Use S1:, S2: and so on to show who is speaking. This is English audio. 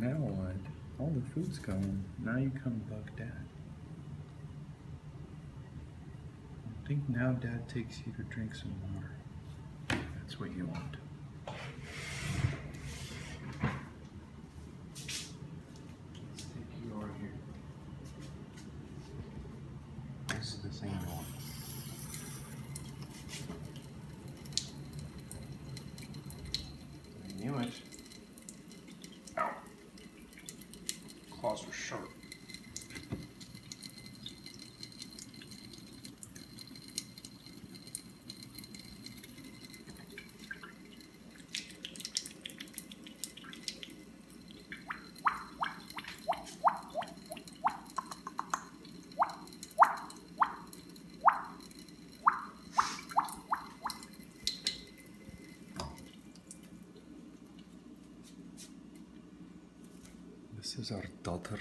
S1: Now what? All the food's gone. Now you come bug Dad. I think now Dad takes you to drink some water. That's what you want. Let's take you over here. This is the same one. I knew it. Ow. Claws were sharp. This is our daughter.